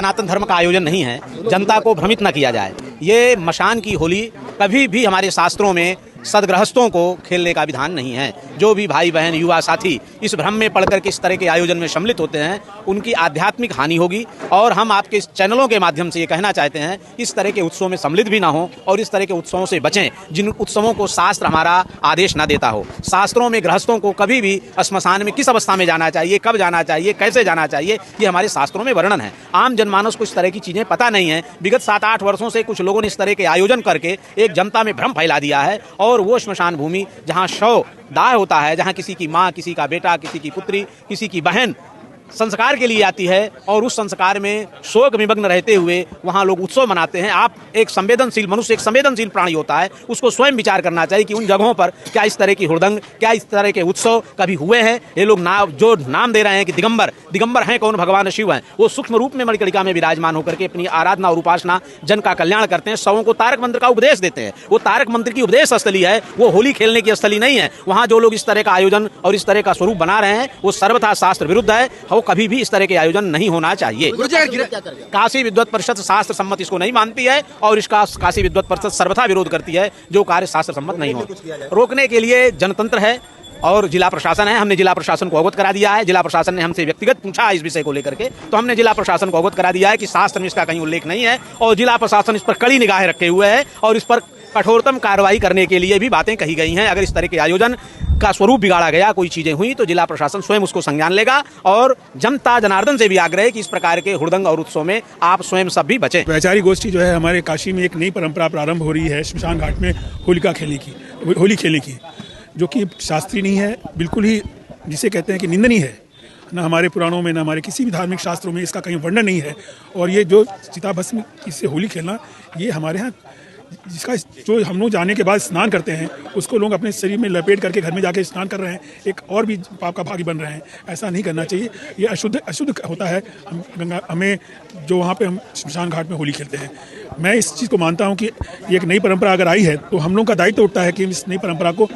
सनातन धर्म का आयोजन नहीं है, जनता को भ्रमित न किया जाए। ये मशान की होली कभी भी हमारे शास्त्रों में सदगृहस्थों को खेलने का विधान नहीं है। जो भी भाई बहन युवा साथी इस भ्रम में पड़कर के इस तरह के आयोजन में सम्मिलित होते हैं, उनकी आध्यात्मिक हानि होगी। और हम आपके इस चैनलों के माध्यम से ये कहना चाहते हैं, इस तरह के उत्सवों में सम्मिलित भी ना हो और इस तरह के उत्सवों से बचें जिन उत्सवों को शास्त्र हमारा आदेश न देता हो। शास्त्रों में गृहस्थों को कभी भी श्मशान में किस अवस्था में जाना चाहिए, कब जाना चाहिए, कैसे जाना चाहिए, ये हमारे शास्त्रों में वर्णन है। आम जनमानस को इस तरह की चीज़ें पता नहीं है। विगत 7-8 वर्षों से कुछ लोगों ने इस तरह के आयोजन करके एक जनता में भ्रम फैला दिया है। और वो श्मशान भूमि जहां शव दाह होता है, जहां किसी की मां, किसी का बेटा, किसी की पुत्री, किसी की बहन संस्कार के लिए आती है और उस संस्कार में शोक विमग्न रहते हुए वहाँ लोग उत्सव मनाते हैं। आप एक संवेदनशील मनुष्य, एक संवेदनशील प्राणी होता है, उसको स्वयं विचार करना चाहिए कि उन जगहों पर क्या इस तरह की हुड़दंग, क्या इस तरह के उत्सव कभी हुए हैं। ये लोग जो नाम दे रहे हैं कि दिगंबर हैं कौन, भगवान शिव हैं, वो सूक्ष्म रूप में मणिकर्णिका में विराजमान होकर के अपनी आराधना और उपासना जन का कल्याण करते हैं। शवों को तारक मंत्र का उपदेश देते हैं। वो तारक मंत्र की उपदेश स्थली है, वो होली खेलने की स्थली नहीं है। वहाँ जो लोग इस तरह का आयोजन और इस तरह का स्वरूप बना रहे हैं, वो सर्वथा शास्त्र विरुद्ध है। वो कभी भी इस तरह के आयोजन नहीं होना चाहिए। काशी विद्वत परिषद शास्त्र सम्मत इसको नहीं मानती है और इसका काशी विद्वत परिषद सर्वथा विरोध करती है। जो कार्य शास्त्र सम्मत नहीं हो, रोकने के लिए जनतंत्र है और जिला प्रशासन है। हमने जिला प्रशासन को अवगत करा दिया है। जिला प्रशासन ने हमसे व्यक्तिगत पूछा इस विषय को लेकर के, तो हमने जिला प्रशासन को अवगत करा दिया है कि शास्त्र में इसका कहीं उल्लेख नहीं है और जिला प्रशासन इस पर कड़ी निगाहें रखे हुए है और इस पर कठोरतम कार्रवाई करने के लिए भी बातें कही गई हैं। अगर इस तरह के आयोजन का स्वरूप बिगाड़ा गया, कोई चीजें हुई, तो जिला प्रशासन स्वयं उसको संज्ञान लेगा। और जनता जनार्दन से भी आग्रह है कि इस प्रकार के हुड़दंग और उत्सव में आप स्वयं सब भी बचें। वैचारिक गोष्ठी जो है हमारे काशी में एक नई परंपरा प्रारंभ हो रही है श्मशान घाट में होली खेलने की, जो कि शास्त्रीय नहीं है, बिल्कुल ही जिसे कहते हैं कि निंदनीय है। न हमारे पुराणों में, न हमारे किसी भी धार्मिक शास्त्रों में इसका कहीं वर्णन नहीं है। और ये जो चिताभस्म इससे होली खेलना, ये हमारे यहाँ जिसका जो हम लोग जाने के बाद स्नान करते हैं, उसको लोग अपने शरीर में लपेट करके घर में जाके स्नान कर रहे हैं, एक और भी पाप का भागी बन रहे हैं। ऐसा नहीं करना चाहिए। ये अशुद्ध होता है। हमें जो वहाँ पे हम श्मशान घाट में होली खेलते हैं, मैं इस चीज़ को मानता हूँ कि ये एक नई परंपरा अगर आई है तो हम लोग का दायित्व उठता है कि इस नई परंपरा को,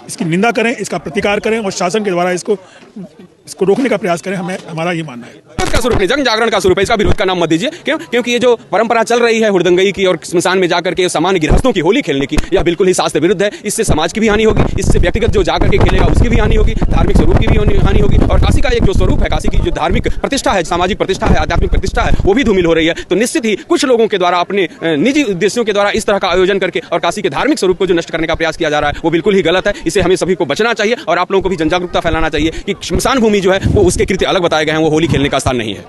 इसकी निंदा करें, इसका प्रतिकार करें और शासन के द्वारा इसको रोकने का प्रयास करें। हमारा ये मानना है। का स्वरूप नहीं, जन जागरण का स्वरूप है। इसका विरोध का नाम मत दीजिए। क्यों? क्योंकि ये जो परंपरा चल रही है हुड़दंगई की और स्मशान में जाकर के सामान्य गृहस्थों की होली खेलने की, यह बिल्कुल ही शास्त्र विरुद्ध है। इससे समाज की भी हानि होगी, इससे व्यक्तिगत जो जाकर के खेलेगा उसकी भी हानि होगी, धार्मिक स्वरूप की भी हानि होगी। और काशी का एक जो स्वरूप है, काशी की जो धार्मिक प्रतिष्ठा है, सामाजिक प्रतिष्ठा है, आध्यात्मिक प्रतिष्ठा है, वो भी धूमिल हो रही है। तो निश्चित ही कुछ लोगों के द्वारा अपने निजी उद्देश्यों के द्वारा इस तरह का आयोजन करके और काशी के धार्मिक स्वरूप को जो नष्ट करने का प्रयास किया जा रहा है, वो बिल्कुल ही गलत है। इसे हमें सभी को बचना चाहिए और आप लोगों को भी जनजागरूकता फैलाना चाहिए कि श्मशान भूमि जो है वो उसके कृत्य अलग बताए गए हैं, वो होली खेलने का स्थान नहीं है।